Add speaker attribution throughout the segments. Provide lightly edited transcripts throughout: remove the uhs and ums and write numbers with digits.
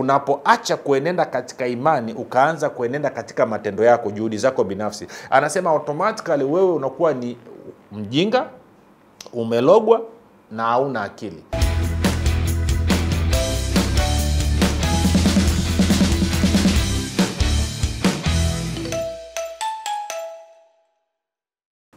Speaker 1: Unapoacha kuenenda katika imani ukaanza kuenenda katika matendo yako, juhudi zako binafsi, anasema automatically wewe unakuwa ni mjinga, umelogwa na hauna akili.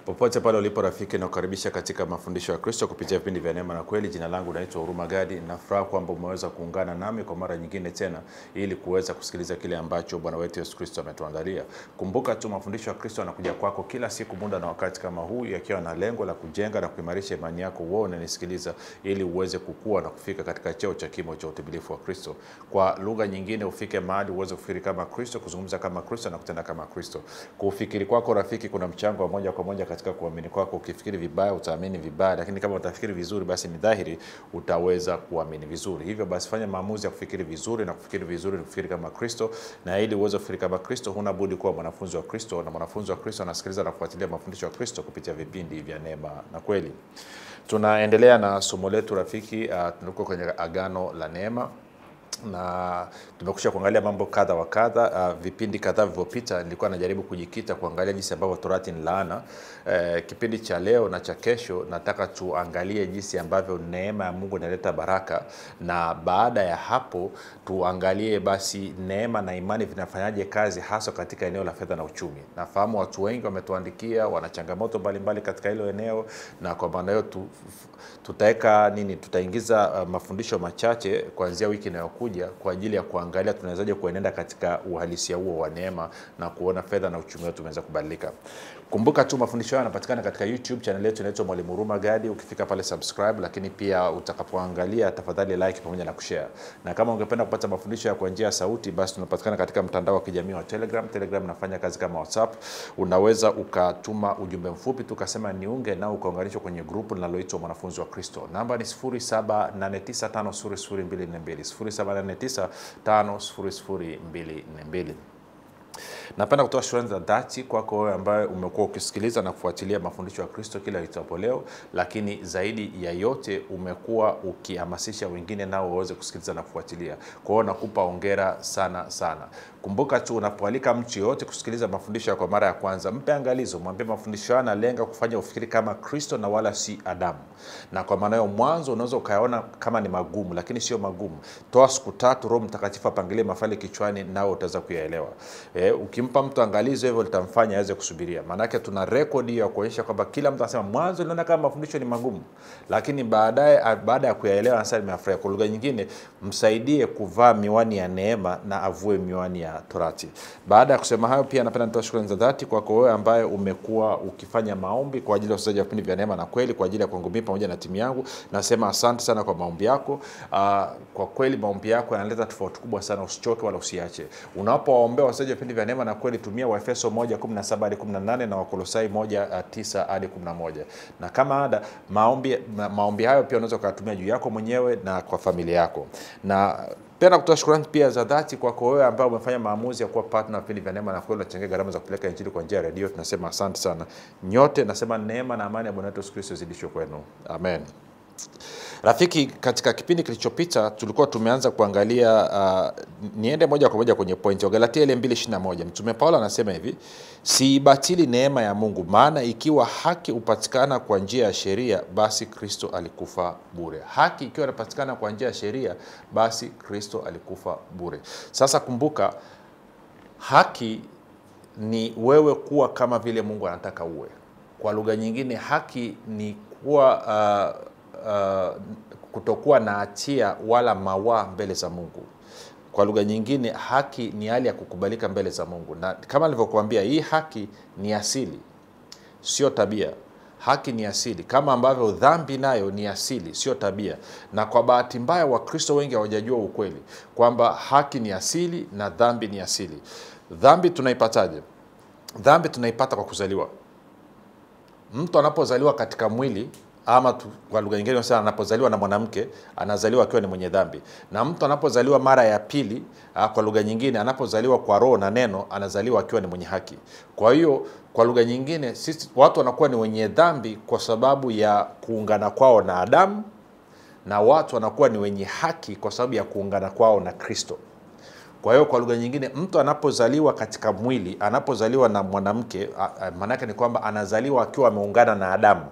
Speaker 1: Popote pale ulipo rafiki, na kukaribisha katika mafundisho ya Kristo kupitia vipindi vya neema na kweli. Jina langu naitwa Huruma Gadi. Nafurahi kwamba umeweza kuungana nami kwa mara nyingine tena ili kuweza kusikiliza kile ambacho Bwana wetu Yesu Kristo ametuandalia. Kumbuka tu mafundisho ya Kristo yanakuja kwako kila siku muda na wakati kama huu, yakiwa na lengo la kujenga na kuimarisha imani yako wewe unanisikiliza, ili uweze kukua na kufika katika cheo cha kimo cha utimilifu wa Kristo. Kwa lugha nyingine, ufike mahali uweze kufikiri kama Kristo, kuzungumza kama Kristo na kutenda kama Kristo. Kufikiri kwako rafiki kuna mchango wa moja kwa moja katika kuamini kwako. Ukifikiri vibaya utaamini vibaya, lakini kama utafikiri vizuri basi ni dhahiri utaweza kuamini vizuri. Hivyo basi fanya maamuzi ya kufikiri vizuri, na kufikiri vizuri ni kufikiri kama Kristo. Na ili uweze kufikiri kama Kristo huna budi kuwa mwanafunzi wa Kristo, na mwanafunzi wa Kristo anasikiliza na kufuatilia mafundisho ya Kristo kupitia vipindi vya neema na kweli. Tunaendelea na somo letu rafiki, tuko kwenye agano la neema na tumekusha kuangalia mambo kadha wa kadha. Vipindi kadhaa vilivyopita nilikuwa najaribu kujikita kuangalia jinsi ambavyo Torati ni laana. Kipindi cha leo na cha kesho nataka tuangalie jinsi ambavyo neema ya Mungu inaleta baraka, na baada ya hapo tuangalie basi neema na imani vinafanyaje kazi hasa katika eneo la fedha na uchumi. Nafahamu watu wengi wametuandikia wana changamoto mbalimbali katika hilo eneo, na kwa maana hiyo tutaingiza mafundisho machache kuanzia wiki inayokuja kwa ajili ya kuangalia tunawezaje kuenenda katika uhalisia huo wa neema na kuona fedha na uchumi wetu umeweza kubadilika. Kumbuka tu mafundisho haya yanapatikana katika YouTube channel yetu inaitwa Mwalimu Huruma Gadi. Ukifika pale subscribe, lakini pia utakapoangalia tafadhali like pamoja na kushare. Na kama ungependa kupata mafundisho ya kwa njia ya sauti, basi tunapatikana katika mtandao wa kijamii wa Telegram. Telegram inafanya kazi kama WhatsApp. Unaweza ukatuma ujumbe mfupi tukasema niunge, na ukaunganishwa kwenye grupu linaloitwa Mwanafunzi wa Kristo. Namba ni 0789500242 0789500242. Napenda kutoa shukrani za dhati kwako wewe ambaye umekuwa ukisikiliza na kufuatilia mafundisho ya Kristo kila itwapo leo, lakini zaidi ya yote umekuwa ukihamasisha wengine nao waweze kusikiliza na kufuatilia. Kwa hiyo nakupa hongera sana sana. Kumbuka tu unapoalika mtu yote kusikiliza mafundisho kwa mara ya kwanza, mpe angalizo, mwambie mafundisho yanalenga kufanya ufikiri kama Kristo na wala si Adamu. Na kwa maana hiyo mwanzo unaweza ukayaona kama ni magumu, lakini sio magumu. Toa siku 3 Roho Mtakatifu apangilie mafali kichwani, nao utaweza kuyaelewa. Ukimpa mtu angalizo hivyo litamfanya aweze kusubiria. Maana yake tuna record ya kuonyesha kwamba kila mtu anasema mwanzo niliona kama mafundisho ni magumu, lakini baada ya kuyaelewa anasema nimefurahi. Kwa lugha nyingine, msaidie kuvaa miwani ya neema na avue miwani ya Torati. Baada ya kusema hayo, pia napenda nitoa shukrani za dhati kwako wewe ambaye umekuwa ukifanya maombi kwa ajili ya usaji wa vipindi vya neema na kweli kwa ajili ya kwangu mimi pamoja na timu yangu. Nasema asante sana kwa maombi yako. Kwa kweli maombi yako yanaleta tofauti kubwa sana, usichoke wala usiache. Unapowaombea wasaji wa vipindi vya neema na kweli, tumia Waefeso 1:17-18 na Wakolosai 1:9-11. Na kama ada maombi hayo pia unaweza kuyatumia juu yako mwenyewe na kwa familia yako. Na pia kutoa shukrani pia za dhati kwako wewe ambao umefanya maamuzi ya kuwa partner wa vipindi vya neema na kweli, unachangia gharama za kupeleka injili kwa njia ya radio. Tunasema asante sana nyote. Nasema neema na amani ya Bwana wetu Yesu Kristo zidishwe kwenu. Amen. Rafiki, katika kipindi kilichopita tulikuwa tumeanza kuangalia niende moja kwa moja kwenye point. Galatia 2:21. Mtume Paulo anasema hivi: "Siibatili neema ya Mungu, maana ikiwa haki upatikana kwa njia ya sheria, basi Kristo alikufa bure." Haki ikiwa inapatikana kwa njia ya sheria, basi Kristo alikufa bure. Sasa kumbuka, haki ni wewe kuwa kama vile Mungu anataka uwe. Kwa lugha nyingine, haki ni kuwa kutokuwa na hatia wala mawaa mbele za Mungu. Kwa lugha nyingine, haki ni hali ya kukubalika mbele za Mungu. Na kama nilivyokuambia, hii haki ni asili, sio tabia. Haki ni asili, kama ambavyo dhambi nayo ni asili, sio tabia. Na kwa bahati mbaya Wakristo wengi hawajajua ukweli kwamba haki ni asili na dhambi ni asili. Dhambi tunaipataje? Dhambi tunaipata kwa kuzaliwa. Mtu anapozaliwa katika mwili, ama kwa lugha nyingine unasema anapozaliwa na mwanamke, anazaliwa akiwa ni mwenye dhambi. Na mtu anapozaliwa mara ya pili, kwa lugha nyingine anapozaliwa kwa roho na neno, anazaliwa akiwa ni mwenye haki. Kwa hiyo kwa lugha nyingine sisi watu wanakuwa ni wenye dhambi kwa sababu ya kuungana kwao na Adamu, na watu wanakuwa ni wenye haki kwa sababu ya kuungana kwao na Kristo. Kwa hiyo kwa lugha nyingine, mtu anapozaliwa katika mwili, anapozaliwa na mwanamke, maana yake ni kwamba anazaliwa akiwa ameungana na Adamu.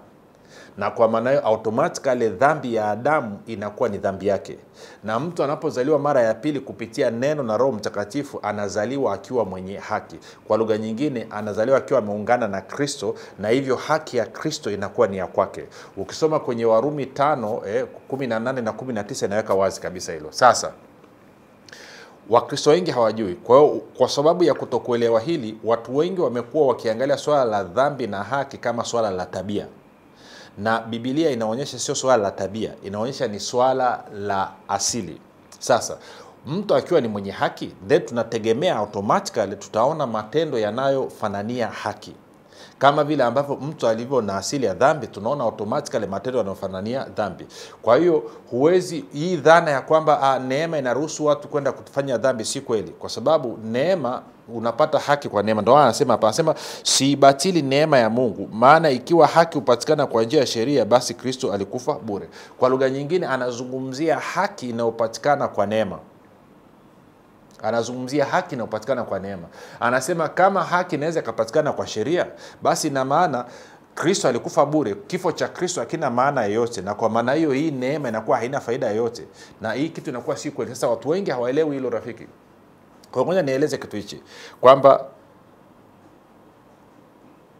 Speaker 1: Na kwa maana hiyo automatically dhambi ya Adamu inakuwa ni dhambi yake. Na mtu anapozaliwa mara ya pili kupitia neno na Roho Mtakatifu, anazaliwa akiwa mwenye haki. Kwa lugha nyingine, anazaliwa akiwa ameungana na Kristo, na hivyo haki ya Kristo inakuwa ni ya kwake. Ukisoma kwenye Warumi 5:18 na 19 inaweka wazi kabisa hilo. Sasa Wakristo wengi hawajui. Kwa hiyo kwa sababu ya kutokuelewa hili, watu wengi wamekuwa wakiangalia swala la dhambi na haki kama swala la tabia. Na Biblia inaonyesha sio swala la tabia, inaonyesha ni swala la asili. Sasa mtu akiwa ni mwenye haki, then tunategemea automatically tutaona matendo yanayofanania haki. Kama vile ambavyo mtu alivyo na asili ya dhambi, tunaona automatically matendo yanayofanania dhambi. Kwa hiyo huwezi, hii dhana ya kwamba neema inaruhusu watu kwenda kufanya dhambi, si kweli. Kwa sababu neema, unapata haki kwa neema. Ndio anasema hapa, anasema siibatili neema ya Mungu, maana ikiwa haki hupatikana kwa njia ya sheria, basi Kristo alikufa bure. Kwa lugha nyingine, anazungumzia haki inayopatikana kwa neema. Anazungumzia haki inayopatikana kwa neema. Anasema kama haki inaweza kupatikana kwa sheria, basi na maana Kristo alikufa bure. Kifo cha Kristo hakina maana yoyote, na kwa maana hiyo hii neema inakuwa haina faida yoyote, na hii kitu inakuwa si kweli. Sasa watu wengi hawaelewi hilo, rafiki. Kwa ngoja nieleze kitu hichi, kwamba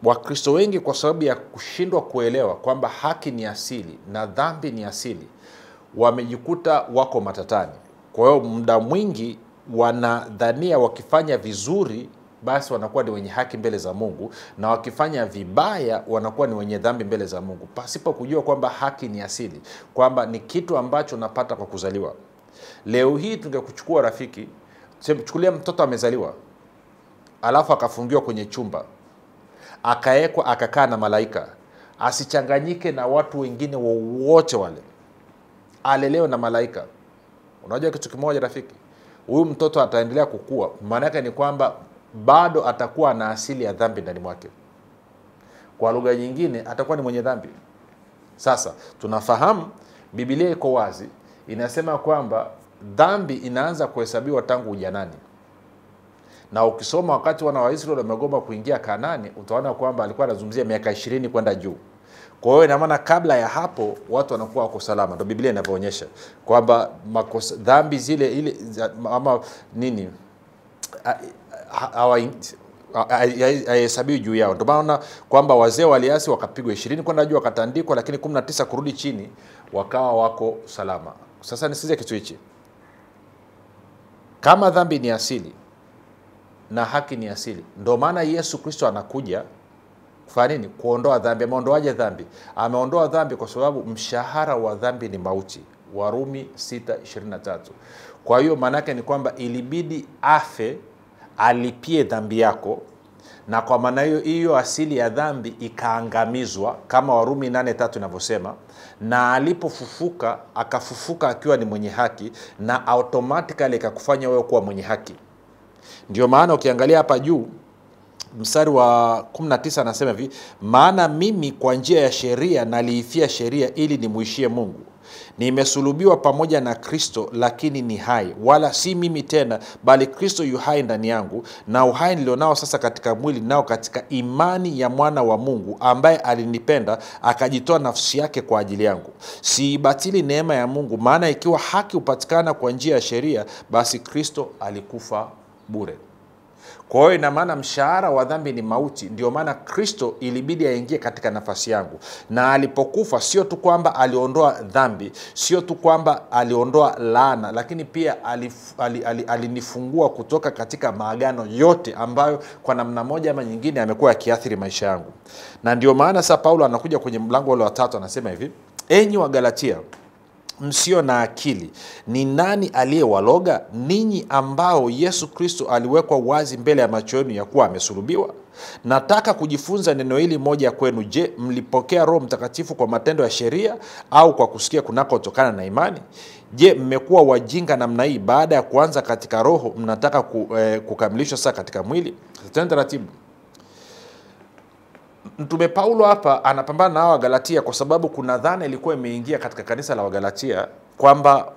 Speaker 1: Wakristo wengi kwa sababu ya kushindwa kuelewa kwamba haki ni asili na dhambi ni asili, wamejikuta wako matatani. Kwa hiyo muda mwingi wanadhania wakifanya vizuri basi wanakuwa ni wenye haki mbele za Mungu, na wakifanya vibaya wanakuwa ni wenye dhambi mbele za Mungu, pasipo kujua kwamba haki ni asili, kwamba ni kitu ambacho unapata kwa kuzaliwa. Leo hii tungekuchukua, rafiki, chukulia mtoto amezaliwa, alafu akafungiwa kwenye chumba, akaekwa, akakaa na malaika, asichanganyike na watu wengine wowote wale, alelewe na malaika. Unajua kitu kimoja, rafiki, huyu mtoto ataendelea kukua. Maana yake ni kwamba bado atakuwa na asili ya dhambi ndani mwake. Kwa lugha nyingine, atakuwa ni mwenye dhambi. Sasa tunafahamu Biblia iko wazi, inasema kwamba dhambi inaanza kuhesabiwa tangu ujanani. Na ukisoma wakati wana wa Israeli wamegoma kuingia Kanaani, utaona kwamba alikuwa anazungumzia miaka 20 kwenda juu. Kwa hiyo ina maana kabla ya hapo watu wanakuwa wako salama. Ndio Biblia inavyoonyesha kwamba makosa, dhambi zile ile ama nini hahesabiwi juu yao. Ndio maana kwamba wazee waliasi wakapigwa 20 kwenda juu, wakatandikwa, lakini 19 kurudi chini wakawa wako salama. Sasa nisikize kitu hichi. Kama dhambi ni asili na haki ni asili, ndio maana Yesu Kristo anakuja kufanya nini? Kuondoa dhambi. Ameondoaje dhambi? Ameondoa dhambi kwa sababu mshahara wa dhambi ni mauti. Warumi 6:23. Kwa hiyo maana yake ni kwamba ilibidi afe alipie dhambi yako, na kwa maana hiyo asili ya dhambi ikaangamizwa kama Warumi 8:3 inavyosema, na alipofufuka akafufuka akiwa ni mwenye haki, na automatically ikakufanya wewe kuwa mwenye haki. Ndio maana ukiangalia hapa juu mstari wa 19 anasema hivi, maana mimi kwa njia ya sheria naliifia sheria ili nimuishie Mungu. Nimesulubiwa pamoja na Kristo, lakini ni hai, wala si mimi tena, bali Kristo yu hai ndani yangu, na uhai nilionao sasa katika mwili nao katika imani ya mwana wa Mungu ambaye alinipenda akajitoa nafsi yake kwa ajili yangu. Siibatili neema ya Mungu, maana ikiwa haki hupatikana kwa njia ya sheria, basi Kristo alikufa bure. Kwa hiyo ina maana mshahara wa dhambi ni mauti. Ndio maana Kristo ilibidi aingie katika nafasi yangu, na alipokufa sio tu kwamba aliondoa dhambi, sio tu kwamba aliondoa laana, lakini pia alinifungua kutoka katika maagano yote ambayo kwa namna moja ama nyingine yamekuwa yakiathiri maisha yangu. Na ndio maana sasa Paulo anakuja kwenye mlango ule wa 3 anasema hivi, enyi wa Galatia msio na akili, ni nani aliyewaloga ninyi ambao Yesu Kristo aliwekwa wazi mbele ya macho yenu ya kuwa amesulubiwa? Nataka kujifunza neno hili moja kwenu. Je, mlipokea Roho Mtakatifu kwa matendo ya sheria au kwa kusikia kunakotokana na imani? Je, mmekuwa wajinga namna hii? Baada ya kuanza katika roho mnataka kukamilishwa sasa katika mwili? Tena taratibu. Mtume Paulo hapa anapambana na hao Galatia kwa sababu kuna dhana ilikuwa imeingia katika kanisa la Wagalatia kwamba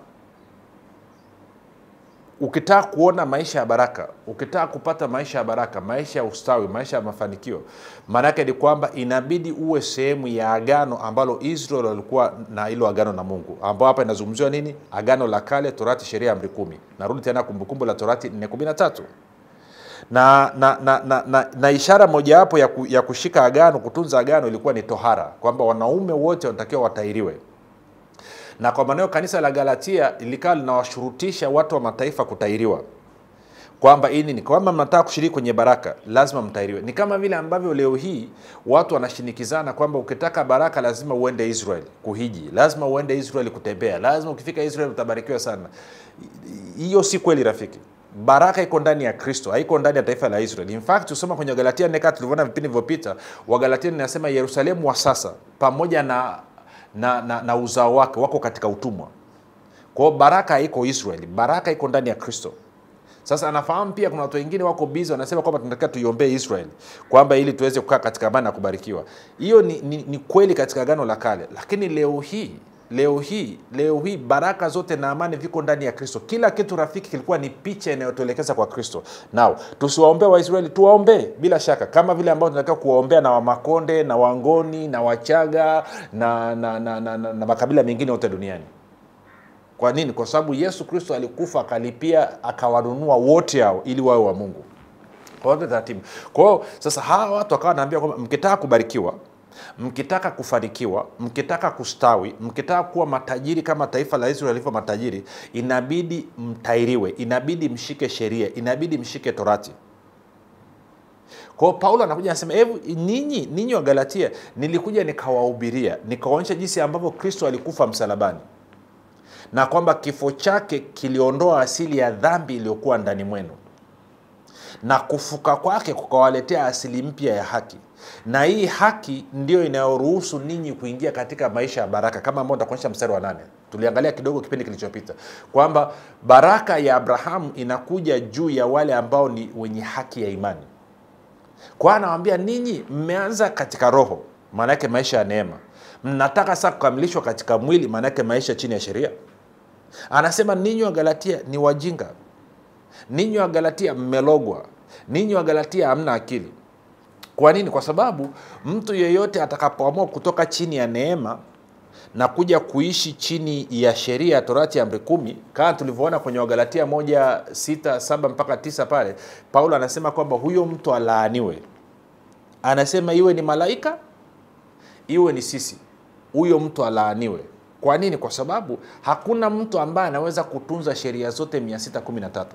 Speaker 1: ukitaka kuona maisha ya baraka, ukitaka kupata maisha ya baraka, maisha ya ustawi, maisha ya mafanikio, maana yake ni kwamba inabidi uwe sehemu ya agano ambalo Israeli walikuwa na hilo agano na Mungu. Ambao hapa inazungumziwa nini? Agano la kale, Torati, sheria, amri 10. Narudi tena Kumbukumbu la Torati 4:13. Na ishara moja hapo ya kushika agano, kutunza agano, ilikuwa ni tohara, kwamba wanaume wote wanatakiwa watahiriwe. Na kwa maana kanisa la Galatia likawa linawashurutisha watu wa mataifa kutahiriwa, kwamba hii ni kwamba mnataka kushiriki kwenye baraka lazima mtahiriwe. Ni kama vile ambavyo leo hii watu wanashinikizana kwamba ukitaka baraka lazima uende Israeli kuhiji, lazima uende Israeli kutembea, lazima ukifika Israeli utabarikiwa sana. Hiyo si kweli rafiki. Baraka iko ndani ya Kristo, haiko ndani ya taifa la Israeli. In fact, usoma kwenye Galatia 4 tulivyoona vipindi vilivyopita, wa Galatia inasema Yerusalemu wa sasa pamoja na uzao wake wako katika utumwa. Kwa baraka iko Israeli, baraka iko ndani ya Kristo. Sasa anafahamu pia kuna watu wengine wako busy wanasema kwamba tunataka tuiombee Israeli kwamba ili tuweze kukaa katika amani na kubarikiwa. Hiyo ni kweli katika agano la kale, lakini leo hii baraka zote na amani viko ndani ya Kristo. Kila kitu rafiki kilikuwa ni picha inayotuelekeza kwa Kristo. Now, tusiwaombee Waisraeli, tuwaombee bila shaka kama vile ambao tunataka kuwaombea na Wamakonde na Wangoni na Wachaga na makabila mengine yote duniani. Kwa nini? Kwa sababu Yesu Kristo alikufa, akalipia, akawanunua wote hao ili wawe wa Mungu. Kwa hiyo taratibu. Kwa hiyo sasa hawa watu wakawa wanaambia kwamba mkitaka kubarikiwa, mkitaka kufanikiwa, mkitaka kustawi, mkitaka kuwa matajiri kama taifa la Israeli lilivyo matajiri, inabidi mtahiriwe, inabidi mshike sheria, inabidi mshike Torati. Kwa Paulo anakuja anasema, hebu ninyi wa Galatia, nilikuja nikawahubiria, nikawaonyesha jinsi ambavyo Kristo alikufa msalabani, na kwamba kifo chake kiliondoa asili ya dhambi iliyokuwa ndani mwenu, na kufuka kwake kukawaletea asili mpya ya haki. Na hii haki ndio inayoruhusu ninyi kuingia katika maisha ya baraka, kama ambao nitakuonyesha mstari wa 8. Tuliangalia kidogo kipindi kilichopita kwamba baraka ya Abrahamu inakuja juu ya wale ambao ni wenye haki ya imani. Kwa anawaambia ninyi mmeanza katika roho, maana yake maisha ya neema. Mnataka sasa kukamilishwa katika mwili, maana yake maisha chini ya sheria. Anasema ninyi wa Galatia ni wajinga. Ninyi wa Galatia mmelogwa. Ninyi wa Galatia hamna akili. Kwa nini? Kwa sababu mtu yeyote atakapoamua kutoka chini ya neema na kuja kuishi chini ya sheria ya Torati ya amri 10, kama tulivyoona kwenye Wagalatia 1:6-7 mpaka 9 pale, Paulo anasema kwamba huyo mtu alaaniwe. Anasema iwe ni malaika, iwe ni sisi, huyo mtu alaaniwe. Kwa nini? Kwa sababu hakuna mtu ambaye anaweza kutunza sheria zote 613.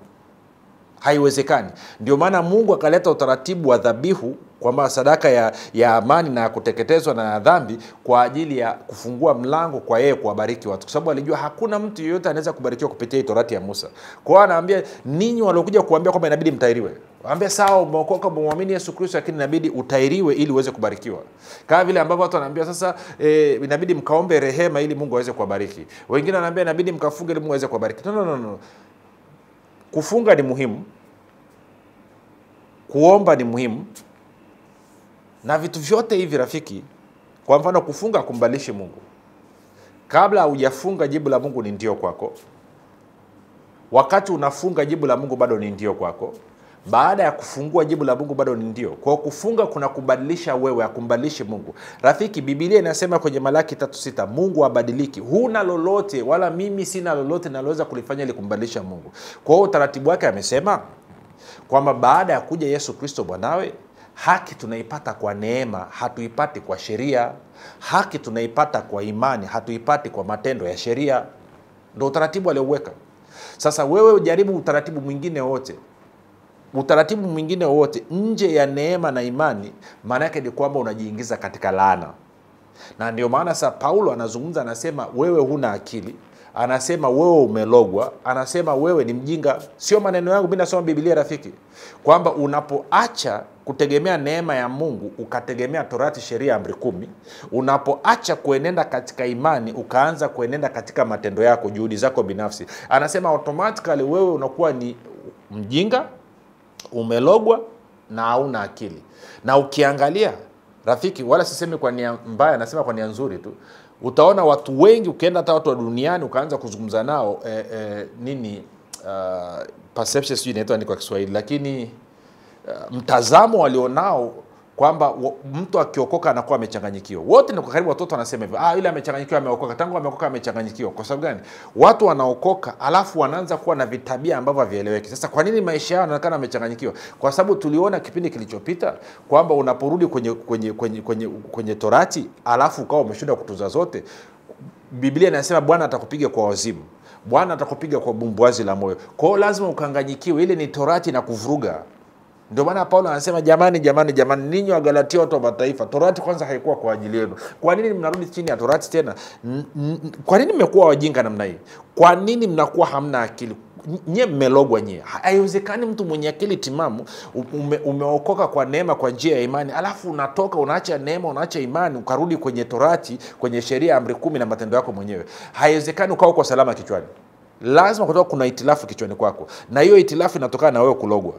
Speaker 1: Haiwezekani. Ndio maana Mungu akaleta utaratibu wa dhabihu, kwamba sadaka ya amani na kuteketezwa na dhambi, kwa ajili ya kufungua mlango kwa yeye kuwabariki watu, kwa sababu alijua hakuna mtu yeyote anaweza kubarikiwa kupitia hii Torati ya Musa. Kwa hiyo anaambia ninyi waliokuja kuambia kwamba inabidi mtahiriwe, waambie sawa, umeokoka, umemwamini Yesu Kristo, lakini inabidi utahiriwe ili uweze kubarikiwa. Kama vile ambavyo watu wanaambia sasa inabidi mkaombe rehema ili Mungu aweze kuwabariki. Wengine wanaambia inabidi mkafunge ili Mungu aweze kuwabariki. No. Kufunga ni muhimu, kuomba ni muhimu, na vitu vyote hivi rafiki. Kwa mfano kufunga kumbalishi Mungu. Kabla hujafunga jibu la Mungu ni ndio kwako. Wakati unafunga jibu la Mungu bado ni ndio kwako. Baada ya kufungua jibu la Mungu bado ni ndio. Kwa kufunga kuna kubadilisha wewe, akumbadilishe Mungu. Rafiki, Biblia inasema kwenye Malaki 3:6, Mungu habadiliki. Huna lolote wala mimi sina lolote naloweza kulifanya ili kumbadilisha Mungu. Kwa hiyo utaratibu wake amesema kwamba baada ya kuja Yesu Kristo mwanawe, haki tunaipata kwa neema, hatuipati kwa sheria. Haki tunaipata kwa imani, hatuipati kwa matendo ya sheria. Ndio utaratibu aliouweka. Sasa wewe ujaribu utaratibu mwingine wote nje ya neema na imani, maana yake ni kwamba unajiingiza katika laana. Na ndio maana sasa Paulo anazungumza, anasema wewe huna akili, anasema wewe umelogwa, anasema wewe ni mjinga. Sio maneno yangu, mimi nasoma Biblia rafiki, kwamba unapoacha kutegemea neema ya Mungu ukategemea Torati, sheria, amri 10, unapoacha kuenenda katika imani ukaanza kuenenda katika matendo yako, juhudi zako binafsi, anasema automatically wewe unakuwa ni mjinga, umelogwa na hauna akili. Na ukiangalia rafiki, wala sisemi kwa nia mbaya, nasema kwa nia nzuri tu, utaona watu wengi, ukienda hata watu wa duniani ukaanza kuzungumza nao perception sijui inaitwa ni kwa Kiswahili, lakini mtazamo walionao kwamba mtu akiokoka anakuwa amechanganyikiwa. Wote ni kwa karibu watoto wanasema hivyo. Yule amechanganyikiwa, ameokoka. Tangu ameokoka amechanganyikiwa. Kwa sababu gani? Watu wanaokoka alafu wanaanza kuwa na vitabia ambavyo havieleweki. Sasa kwa nini maisha yao yanaonekana amechanganyikiwa? Kwa sababu tuliona kipindi kilichopita kwamba unaporudi kwenye Torati alafu ukawa umeshinda kutunza zote, Biblia inasema Bwana atakupiga kwa wazimu. Bwana atakupiga kwa bumbuazi la moyo. Kwa hiyo lazima ukanganyikiwe. Ile ni Torati na kuvuruga. Ndio maana Paulo anasema jamani ninyi wa Galatia, watu wa mataifa, Torati kwanza haikuwa kwa ajili yenu. Kwa nini mnarudi chini ya Torati tena? Kwa nini mmekuwa wajinga namna hii? Kwa nini mnakuwa hamna akili? Nyie mmelogwa nyie. Haiwezekani mtu mwenye akili timamu umeokoka kwa neema kwa njia ya imani, alafu unatoka unaacha neema, unaacha imani, ukarudi kwenye Torati, kwenye sheria, amri 10 na matendo yako mwenyewe. Haiwezekani ukawa uko salama kichwani. Lazima kutoka kuna itilafu kichwani kwako. Na hiyo itilafu inatokana na wewe kulogwa.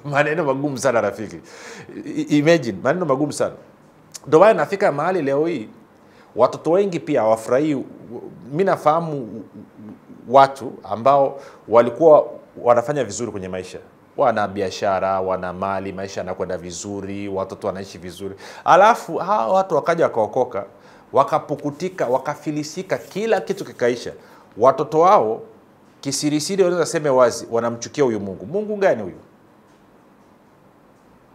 Speaker 1: Maneno magumu sana rafiki. Imagine, maneno magumu sana. Ndio maana nafika mahali leo hii watoto wengi pia hawafurahii. Mimi nafahamu watu ambao walikuwa wanafanya vizuri kwenye maisha. Wana biashara, wana mali, maisha yanakwenda vizuri, watoto wanaishi vizuri. Alafu hao watu wakaja wakaokoka, wakapukutika, wakafilisika, kila kitu kikaisha. Watoto wao kisirisiri wanaweza sema wazi, wanamchukia huyu Mungu. Mungu gani huyu?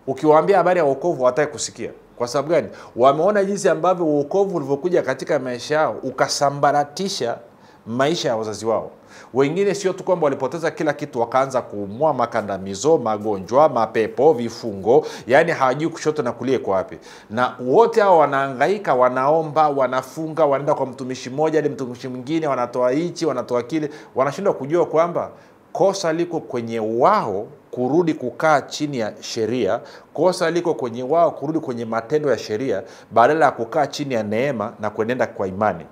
Speaker 1: Ukiwaambia habari ya wokovu hawataki kusikia. Kwa sababu gani? Wameona jinsi ambavyo wokovu ulivyokuja katika maisha yao ukasambaratisha maisha ya wazazi wao. Wengine sio tu kwamba walipoteza kila kitu, wakaanza kuumwa, makandamizo, magonjwa, mapepo, vifungo, yani hawajui kushoto na kulia kwa wapi. Na wote hao wanahangaika, wanaomba, wanafunga, wanaenda kwa mtumishi mmoja hadi mtumishi mwingine, wanatoa hichi, wanatoa kile, wanashindwa kujua kwamba kosa liko kwenye wao kurudi kukaa chini ya sheria, kosa liko kwenye wao kurudi kwenye matendo ya sheria badala ya kukaa chini ya neema na kuenenda kwa imani.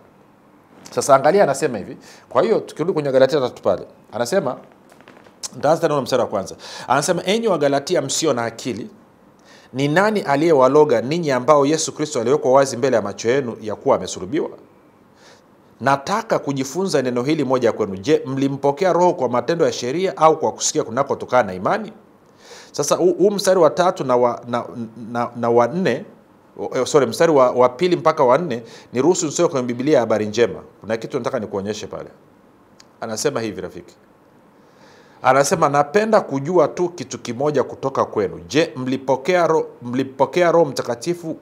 Speaker 1: Sasa angalia, anasema hivi. Kwa hiyo tukirudi kwenye Galatia 3 pale, anasema, ndaanza na mstari wa kwanza. Anasema, enyi wa Galatia msio na akili, ni nani aliyewaloga ninyi ambao Yesu Kristo aliwekwa wazi mbele ya macho yenu ya kuwa amesulubiwa? Nataka kujifunza neno hili moja kwenu. Je, mlimpokea Roho kwa matendo ya sheria au kwa kusikia kunakotokana na imani? Sasa huu mstari wa 3 na wa 4, mstari wa 2 mpaka wa 4 ni ruhusu nisome kwenye Biblia habari njema. Kuna kitu nataka nikuonyeshe pale. Anasema hivi rafiki. Anasema, napenda kujua tu kitu kimoja kutoka kwenu. Je, mlipokea Roho Mtakatifu,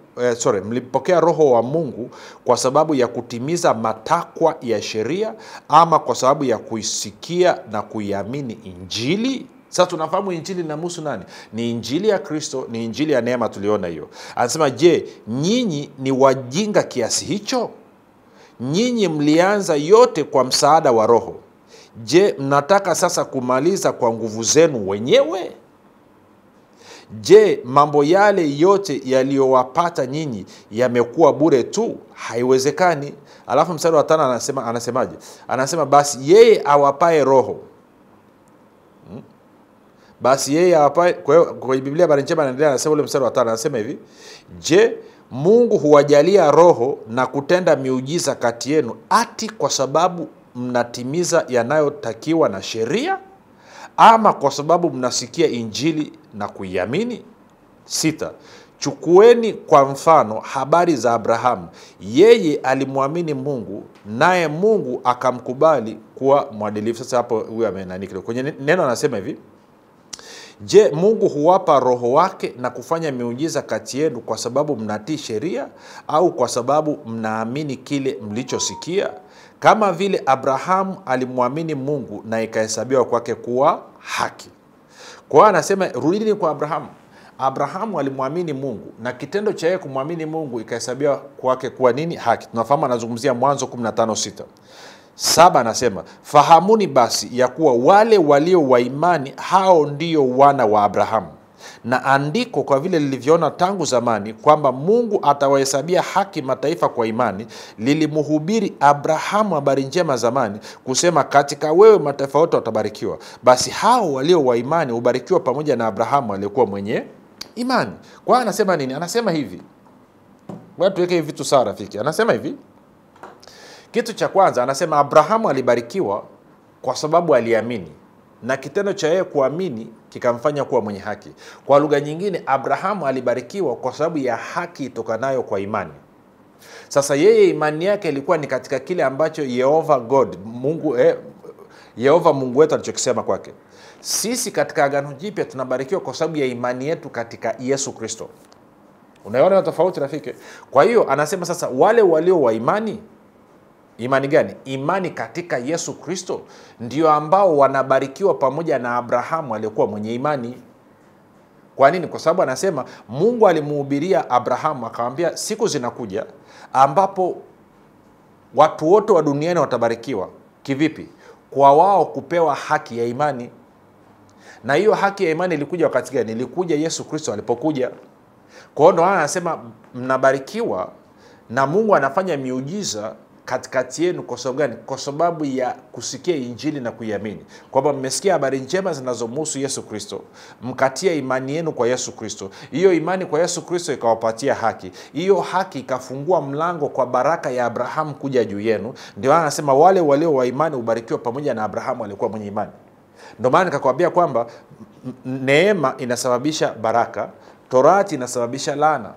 Speaker 1: mlipokea Roho wa Mungu kwa sababu ya kutimiza matakwa ya sheria ama kwa sababu ya kuisikia na kuiamini Injili? Sasa tunafahamu Injili inamhusu nani? Ni Injili ya Kristo, ni Injili ya neema, tuliona hiyo. Anasema, je, nyinyi ni wajinga kiasi hicho? Nyinyi mlianza yote kwa msaada wa Roho. Je, mnataka sasa kumaliza kwa nguvu zenu wenyewe? Je, mambo yale yote yaliyowapata nyinyi yamekuwa bure tu? Haiwezekani. Alafu mstari wa 5 anasemaje? Anasema, basi yeye awapae Roho. Basi yeye awapae. Kwa Biblia habari njema anaendelea, anasema ule mstari wa 5 anasema hivi. Je, Mungu huwajalia Roho na kutenda miujiza kati yenu ati kwa sababu mnatimiza yanayotakiwa na sheria ama kwa sababu mnasikia Injili na kuiamini? 6. Chukueni kwa mfano habari za Abrahamu. Yeye alimwamini Mungu naye Mungu akamkubali kuwa mwadilifu. Sasa hapo huyu amenanikile kwenye neno anasema hivi. Je, Mungu huwapa Roho wake na kufanya miujiza kati yenu kwa sababu mnatii sheria au kwa sababu mnaamini kile mlichosikia? Kama vile Abrahamu alimwamini Mungu na ikahesabiwa kwake kuwa haki. Kwa hiyo anasema rudini kwa Abrahamu. Abrahamu alimwamini Mungu na kitendo cha yeye kumwamini Mungu ikahesabiwa kwake kuwa nini? Haki. Tunafahamu anazungumzia Mwanzo 15:6. 7 anasema, fahamuni basi ya kuwa wale walio wa imani hao ndio wana wa Abrahamu. Na andiko kwa vile lilivyoona tangu zamani kwamba Mungu atawahesabia haki mataifa kwa imani, lilimhubiri Abrahamu habari njema zamani kusema, katika wewe mataifa yote watabarikiwa. Basi hao walio wa imani hubarikiwa pamoja na Abrahamu aliyekuwa mwenye imani. Kwa anasema nini? Anasema hivi. Ngoja tuweke hivi vitu sawa rafiki. Anasema hivi. Kitu cha kwanza anasema Abrahamu alibarikiwa kwa sababu aliamini, na kitendo cha yeye kuamini kikamfanya kuwa mwenye haki. Kwa lugha nyingine, Abrahamu alibarikiwa kwa sababu ya haki itokanayo kwa imani. Sasa yeye imani yake ilikuwa ni katika kile ambacho Yehova Mungu wetu alichokisema kwake. Sisi katika Agano Jipya tunabarikiwa kwa sababu ya imani yetu katika Yesu Kristo. Unaona tofauti rafiki? Kwa hiyo anasema sasa wale walio wa imani gani? Imani katika Yesu Kristo ndio ambao wanabarikiwa pamoja na Abrahamu aliyekuwa mwenye imani. Kwa nini? Kwa sababu anasema Mungu alimuhubiria Abrahamu akamwambia siku zinakuja ambapo watu wote wa duniani watabarikiwa. Kivipi? Kwa wao kupewa haki ya imani. Na hiyo haki ya imani ilikuja wakati gani? Ilikuja Yesu Kristo alipokuja. Kwa hiyo ndo anasema mnabarikiwa na Mungu anafanya miujiza katikati yenu. Kwa sababu gani? Kwa sababu ya kusikia injili na kuiamini. Kwamba mmesikia habari njema zinazomhusu Yesu Kristo, mkatia imani yenu kwa Yesu Kristo. Hiyo imani kwa Yesu Kristo ikawapatia haki. Hiyo haki ikafungua mlango kwa baraka ya Abrahamu kuja juu yenu. Ndio anasema wale walio wa imani ubarikiwa pamoja na Abrahamu alikuwa mwenye imani. Ndio maana nikakwambia kwamba neema inasababisha baraka, Torati inasababisha laana.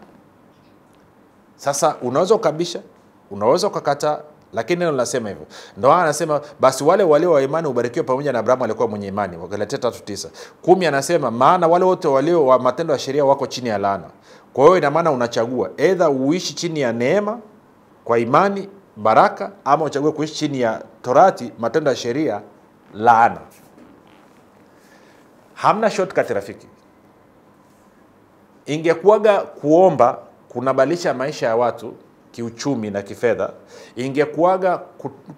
Speaker 1: Sasa unaweza ukabisha, unaweza ukakataa, lakini neno linasema hivyo. Ndio anasema basi wale walio wa imani ubarikiwa pamoja na Abrahamu alikuwa mwenye imani. Wagalatia 3:9. 10 anasema maana wale wote walio wa matendo ya sheria wako chini ya laana. Kwa hiyo ina maana unachagua either uishi chini ya neema kwa imani baraka, ama uchague kuishi chini ya Torati matendo ya sheria laana. Hamna shortcut rafiki. Ingekuwaga kuomba kunabadilisha maisha ya watu kiuchumi na kifedha, ingekuwaga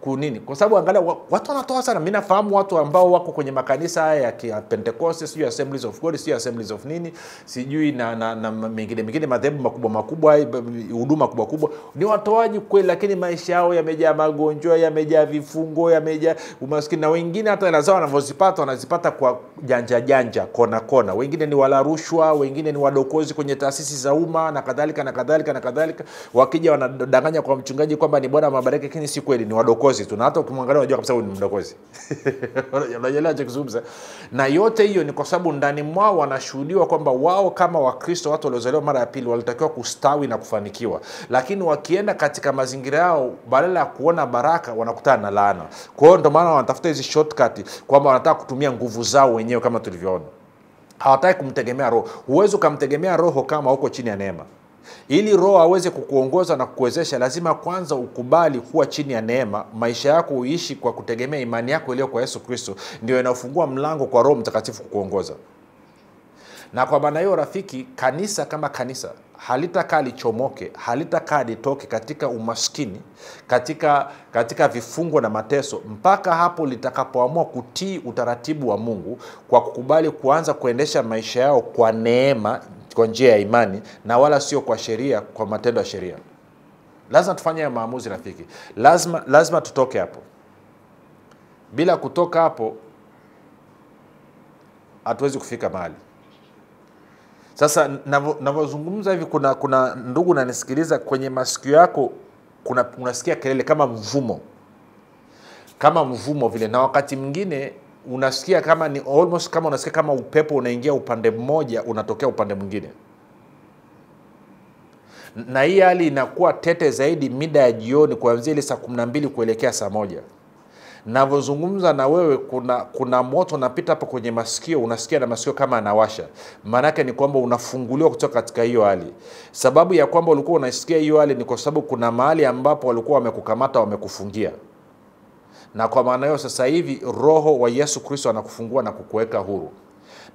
Speaker 1: kunini? Kwa sababu angalia watu wanatoa sana. Mimi nafahamu watu ambao wako kwenye makanisa haya ya Pentecost, sijui Assemblies of God, sijui Assemblies of nini, sijui na mengine madhehebu makubwa, huduma kubwa. Ni watoaji kweli, lakini maisha yao yamejaa magonjwa, yamejaa vifungo, yamejaa umaskini, na wengine hata hela zao wanazipata kwa janja kona. Wengine ni wala rushwa, wengine ni wadokozi kwenye taasisi za umma na kadhalika. Wakija wanadanganya kwa mchungaji kwamba ni Bwana mabaraka, lakini si kweli, ni wadokozi tu. Na hata ukimwangalia unajua kabisa huyu ni mdokozi. Unaelewa cha kuzungumza? Na yote hiyo ni kwa sababu ndani mwao wanashuhudiwa kwamba wao kama Wakristo, watu waliozaliwa mara ya pili, walitakiwa kustawi na kufanikiwa. Lakini wakienda katika mazingira yao, badala ya kuona baraka wanakutana na laana. Kwa hiyo ndio maana wanatafuta hizi shortcut kwamba wanataka kutumia nguvu zao wenyewe kama tulivyoona. Hawataki kumtegemea Roho. Huwezi kumtegemea Roho kama uko chini ya neema. Ili Roho aweze kukuongoza na kukuwezesha, lazima kwanza ukubali kuwa chini ya neema. Maisha yako uishi kwa kutegemea imani yako iliyo kwa Yesu Kristo, ndio inafungua mlango kwa Roho Mtakatifu kukuongoza. Na kwa maana hiyo rafiki, kanisa kama kanisa halitakaa lichomoke, halitakaa litoke katika umaskini, katika vifungo na mateso, mpaka hapo litakapoamua kutii utaratibu wa Mungu kwa kukubali kuanza kuendesha maisha yao kwa neema, kwa njia ya imani, na wala sio kwa sheria, kwa matendo ya sheria. Lazima tufanye maamuzi rafiki. Lazima tutoke hapo. Bila kutoka hapo hatuwezi kufika mahali. Sasa ninavyozungumza hivi, kuna ndugu nanisikiliza, kwenye masikio yako unasikia kelele kama mvumo vile, na wakati mwingine unasikia kama ni almost kama unasikia kama upepo unaingia upande mmoja unatokea upande mwingine. Na hii hali inakuwa tete zaidi mida ya jioni, kuanzia ile saa 12 kuelekea saa 1. Ninavyozungumza na wewe, kuna moto unapita hapo kwenye masikio, unasikia na masikio kama anawasha. Maana yake ni kwamba unafunguliwa kutoka katika hiyo hali. Sababu ya kwamba ulikuwa unasikia hiyo hali ni kwa sababu kuna mahali ambapo walikuwa wamekukamata, wamekufungia. Na kwa maana hiyo sasa hivi Roho wa Yesu Kristo anakufungua na kukuweka huru.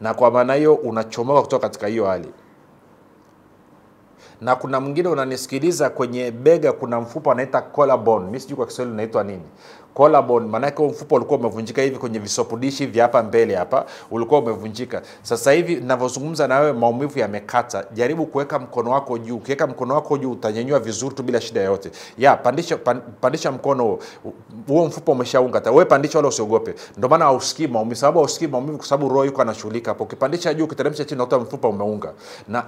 Speaker 1: Na kwa maana hiyo unachomoka kutoka katika hiyo hali. Na kuna mwingine unanisikiliza, kwenye bega kuna mfupa anaita collarbone. Mimi sijui kwa Kiswahili unaitwa nini. Collarbone maana yake mfupa ulikuwa umevunjika hivi kwenye visopudishi vya hapa mbele hapa, ulikuwa umevunjika. Sasa hivi ninavyozungumza na wewe maumivu yamekata. Jaribu kuweka mkono wako juu. Ukiweka mkono wako juu utanyanyua vizuri tu bila shida yoyote. Pandisha mkono huo, mfupa umeshaunga. Wewe pandisha wala usiogope. Ndio maana hausikii maumivu. Sababu hausikii maumivu kwa sababu Roho yuko anashughulika hapo. Ukipandisha juu, ukiteremsha chini, unakuta mfupa umeunga. Na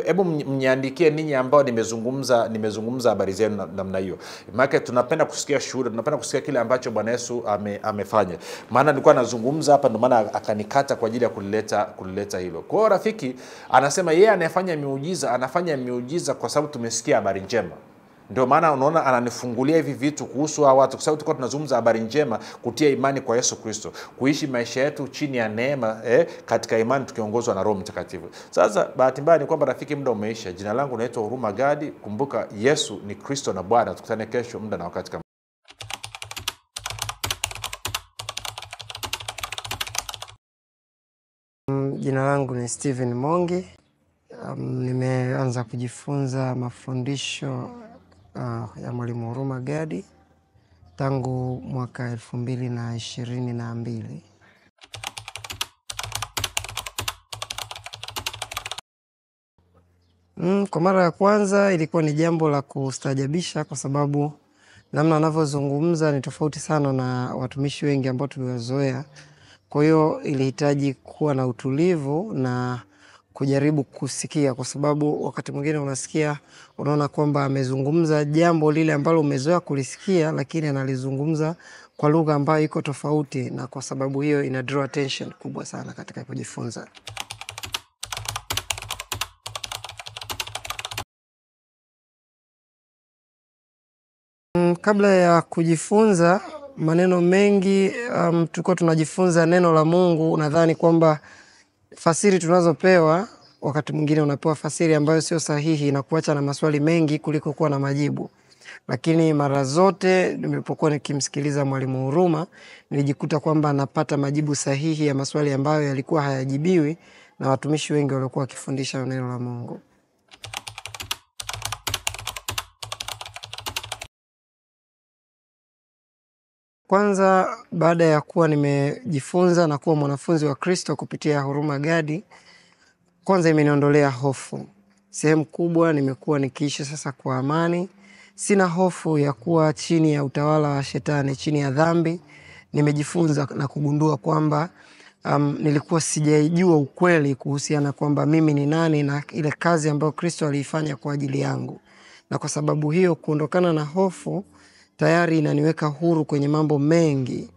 Speaker 1: hebu mniandikie ninyi ambao nimezungumza habari zenu namna hiyo. Maana tunapenda kusikia shuhuda, tunapenda kusikia kile ambacho Bwana Yesu amefanya. Maana nilikuwa nazungumza hapa, ndio maana akanikata kwa ajili ya kulileta hilo. Kwa hiyo rafiki anasema yeye anafanya miujiza kwa sababu tumesikia habari njema. Ndio maana unaona ananifungulia hivi vitu kuhusu hao watu, kwa sababu tulikuwa tunazungumza habari njema, kutia imani kwa Yesu Kristo, kuishi maisha yetu chini ya neema katika imani tukiongozwa na Roho Mtakatifu. Sasa bahati mbaya ni kwamba rafiki, muda umeisha. Jina langu naitwa Huruma Gadi. Kumbuka Yesu ni Kristo na Bwana. Tukutane kesho muda na wakati kama.
Speaker 2: Jina langu ni Steven Mongi. Nimeanza kujifunza mafundisho ya Mwalimu Huruma Gadi tangu mwaka 2022. Kwa mara ya kwanza ilikuwa ni jambo la kustajabisha, kwa sababu namna anavyozungumza ni tofauti sana na watumishi wengi ambao tuliwazoea. Kwa hiyo ilihitaji kuwa na utulivu na kujaribu kusikia, kwa sababu wakati mwingine unasikia, unaona kwamba amezungumza jambo lile ambalo umezoea kulisikia, lakini analizungumza kwa lugha ambayo iko tofauti, na kwa sababu hiyo ina draw attention kubwa sana katika kujifunza. Kabla ya kujifunza maneno mengi, tulikuwa tunajifunza neno la Mungu. Nadhani kwamba fasiri tunazopewa wakati mwingine unapewa fasiri ambayo sio sahihi na kuacha na maswali mengi kuliko kuwa na majibu. Lakini mara zote nilipokuwa nikimsikiliza Mwalimu Huruma, nilijikuta kwamba napata majibu sahihi ya maswali ambayo yalikuwa hayajibiwi na watumishi wengi waliokuwa wakifundisha neno la Mungu. Kwanza, baada ya kuwa nimejifunza na kuwa mwanafunzi wa Kristo kupitia Huruma Gadi, kwanza imeniondolea hofu. Sehemu kubwa nimekuwa nikiishi sasa kwa amani. Sina hofu ya kuwa chini ya utawala wa Shetani, chini ya dhambi. Nimejifunza na kugundua kwamba nilikuwa sijaijua ukweli kuhusiana kwamba mimi ni nani na ile kazi ambayo Kristo aliifanya kwa ajili yangu. Na kwa sababu hiyo, kuondokana na hofu tayari inaniweka huru kwenye mambo mengi.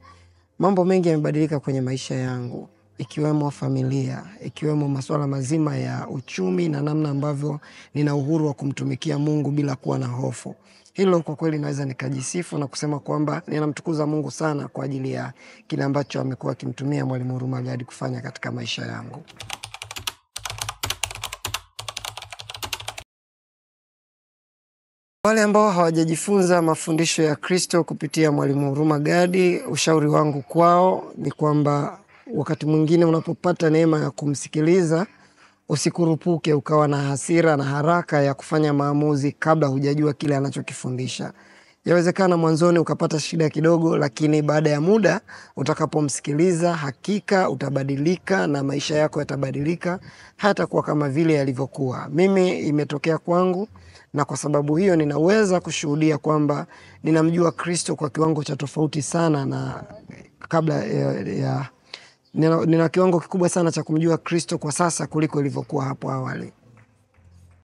Speaker 2: Mambo mengi yamebadilika kwenye maisha yangu, ikiwemo familia, ikiwemo masuala mazima ya uchumi na namna ambavyo nina uhuru wa kumtumikia Mungu bila kuwa na hofu. Hilo kwa kweli naweza nikajisifu na kusema kwamba ninamtukuza Mungu sana kwa ajili ya kile ambacho amekuwa akimtumia Mwalimu Huruma Gadi kufanya katika maisha yangu. Wale ambao hawajajifunza mafundisho ya Kristo kupitia Mwalimu Huruma Gadi, ushauri wangu kwao ni kwamba wakati mwingine unapopata neema ya kumsikiliza, usikurupuke ukawa na hasira na haraka ya kufanya maamuzi kabla hujajua kile anachokifundisha. Yawezekana mwanzoni ukapata shida kidogo, lakini baada ya muda utakapomsikiliza hakika utabadilika na maisha yako yatabadilika hata kwa kama vile yalivyokuwa. Mimi imetokea kwangu, na kwa sababu hiyo ninaweza kushuhudia kwamba ninamjua Kristo kwa kiwango cha tofauti sana na kabla nina kiwango kikubwa sana cha kumjua Kristo kwa sasa kuliko ilivyokuwa hapo awali.